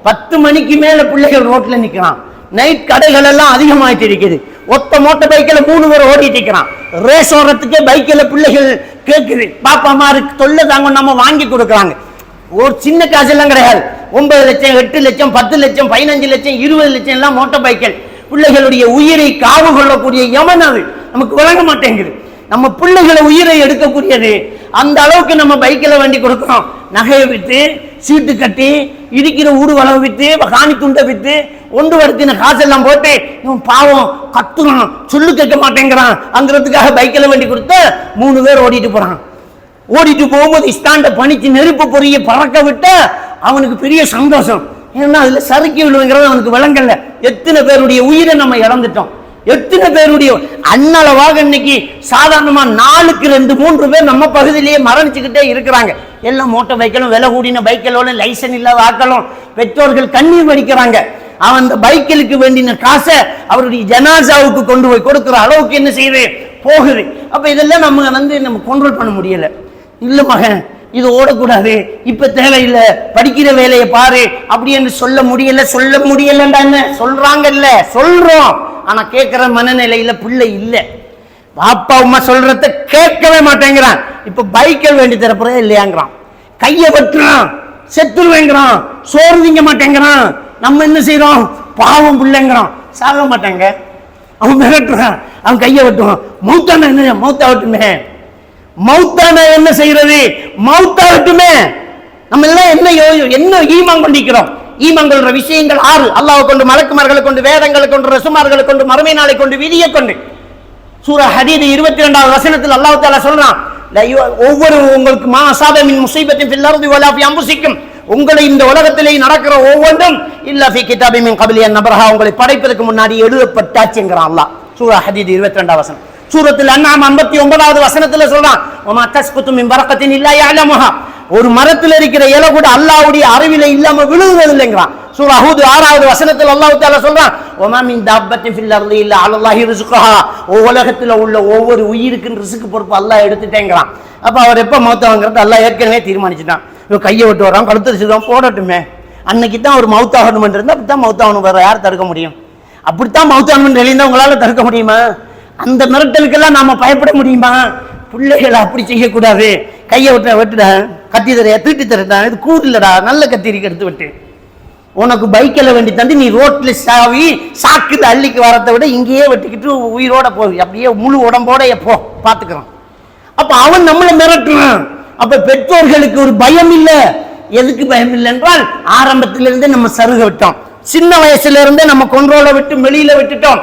10 மணிக்கு மேல பிள்ளைகள் ரோட்ல நிக்கிறான். நைட் கடைகள் எல்லாம் அதிகமாயிட்டு இருக்குது. ஒத்த மோட்டர் பைக்கில் 3 பேர் ஓடிட்டு இருக்கிறான். ரேஸ் ஓடுறதுக்கே பைக்கில் பிள்ளைகள் கேட்குது. பாப்பா அம்மாருக்கு தொல்லை தாங்க, நம்ம வாங்கி கொடுக்குறாங்க. ஒரு சின்ன காசு எல்லாம் கிடையாது. 9 லட்சம் 8 லட்சம் 10 லட்சம் 15 லட்சம் 20 லட்சம் எல்லாம் மோட்டர் பைக்கில். பிள்ளைகளுடைய உயிரை காவு கொள்ளக்கூடிய யமன் அது நமக்கு விளங்க மாட்டேங்குது. நம்ம பிள்ளைகளை உயிரை எடுக்கக்கூடியது. அந்த அளவுக்கு நம்ம பைக்கில் வண்டி கொடுக்குறோம். நகையை விற்று, சீட்டு கட்டி, இருக்கிற ஊடு வளவு விற்று, காணி துண்டை விற்று, ஒன்று வருத்தின காசெல்லாம் போட்டு இவன் பாவம் கத்துறான், சொல்லு கேட்க மாட்டேங்கிறான் அங்கிறதுக்காக பைக்கில் வண்டி கொடுத்த 3 பேர் ஓடிட்டு போறான். ஓடிட்டு போகும்போது ஸ்டாண்டை பணிச்சு நெருப்பு பொறிய பறக்க விட்ட அவனுக்கு பெரிய சந்தோஷம். ஏன்னா அதுல சறுக்கி விழுவுங்கிறது அவனுக்கு விளங்கல. எத்தனை பேருடைய உயிரை நம்ம இழந்துட்டோம். எத்தனை பேருடைய அன்னளவாக இன்னைக்கு சாதாரணமா 4க்கு 2 3 பேர் நம்ம பகுதியிலேயே மரணிச்சுக்கிட்டே இருக்கிறாங்க. எல்லாம் மோட்டார் பைக்கிலும், விலை கூடின பைக்கிலோட, லைசன்ஸ் இல்லாத ஆக்களும், பெற்றோர்கள் கண்ணீர் வடிக்கிறாங்க. அவன் அந்த பைக்கிலுக்கு வேண்டின காசை அவருடைய ஜனாசாவுக்கு கொண்டு போய் கொடுக்குற அளவுக்கு என்ன செய்யுது, போகுது. அப்ப இதெல்லாம் நம்ம கண்ட்ரோல் பண்ண முடியல. இல்ல மகன், இது ஓடக்கூடாது, இப்ப தேவையில்லை, படிக்கிற வேலையை பாரு அப்படி என்று சொல்ல முடியலண்டா என்ன சொல்றாங்கல்ல, சொல்றோம். ஆனா கேட்கிற மனநிலையில பிள்ளை இல்ல. பாப்பா அம்மா சொல்றத கேட்கவே மாட்டேங்கிறான். இப்ப பைக்கல் வேண்டி தரப்புறே இல்லையாங்கிறான், கையை வெட்டுறான், செத்துருவேங்கிறான், சோறு திங்க மாட்டேங்கிறான். நம்ம என்ன செய்யறோம், பாவம் பிள்ளைங்கிறான். சாக மாட்டாங்க, அவன் மிரட்டுறான், அவன் கையை வெட்டுவான். மௌத்தான என்ன, மௌத்தா வெட்டுமே, மௌத்தான என்ன செய்யறது, மௌத்தா வெட்டுமே. நம்ம எல்லாம் என்ன ஈமான் கொண்டிருக்கிறோம். ஈமான்கள்ற விஷயங்கள் 6. அல்லாஹ்வை கொண்டு, மலக்குமார்களை கொண்டு, வேதங்களை கொண்டு, ரசூமார்களை கொண்டு, மறுமை நாளை கொண்டு, விதியை கொண்டு. சூரா ஹதீத் 22வது வசனத்தில் அல்லாஹ் தஆலா சொல்றான், ஒவ்வொரு உங்களுக்கு மா அஸாப மின் முஸீபத்தின் ஃபில் அர்தி வலா ஃபி அன்ஃபுசிக்கும், உங்களை இந்த உலகத்திலே நடக்கிற ஒவ்வொன்றும் இல்லா ஃபி கிதாபின் மின் கப்லி அன் நப்ரஹா, உங்களை படைப்பதற்கு முன்னாடி எழுதப்பட்டாச்சுங்கறான் அல்லாஹ். சூரா ஹதீத் 22வது வசனம். சூரத்துல் அன்ஆம் 59வது வசனத்துல சொல்றான், வமா தஸ்குது மின் பரக்கத்தின் இல்லா யஅலமுஹா, ஒரு மரத்தில் இருக்கிற இலை கூட அல்லாஹ்வுடைய அறிவிலே இல்லாம விழுகிறது இல்லைங்கிறான். சூரா ஹூத் 6வது வசனத்தில் அல்லாஹ் தஆலா சொல்றான், வமா மின் தாப்பத்தின் ஃபில் அர்தி இல்லா அலல்லாஹி ரிஸ்குஹா, உலகத்துல உள்ள ஒவ்வொரு உயிருக்கும் ரிஸ்க் பொறுப்பு அல்லாஹ் எடுத்துட்டேங்கிறான். அப்ப அவர் எப்ப மௌத்தாங்கிறது அல்லாஹ் ஏற்கனவே தீர்மானிச்சுட்டான். இவன் கையை விட்டு வரான், கழுத்து வச்சுதான் போடட்டுமே, அன்னைக்கு தான் ஒரு மௌத்தாகணும் இருந்தா அப்படித்தான் மௌத்தாகணும், வேற யார் தடுக்க முடியும்? அப்படித்தான் மௌத்தாகணும் எழுந்தா உங்களால தடுக்க முடியுமா? அந்த மிரட்டலுக்கெல்லாம் நாம பயப்பட முடியுமா? பிள்ளைகளை அப்படி செய்யக்கூடாது. கையை வெட்டுடா, கத்தி தரையா, தீட்டி தரடா, இது கூறு இல்லடா, நல்ல கத்திரிக்கை எடுத்து விட்டு, உனக்கு பைக்கில் வேண்டி தந்து நீ ரோட்ல சாவி சாக்குது அள்ளிக்கு வரத்தை விட இங்கேயே வெட்டிக்கிட்டு உயிரோட போய் அப்படியே முழு உடம்போட எப்போ பார்த்துக்கிறான். அப்ப அவன் நம்மளை மிரட்டுறான். அப்ப பெற்றோர்களுக்கு ஒரு பயம் இல்லை. எதுக்கு பயம் இல்லை என்றால், ஆரம்பத்திலிருந்தே நம்ம சருக விட்டோம். சின்ன வயசுல இருந்தே நம்ம கொண்டோல விட்டு வெளியில விட்டுட்டோம்.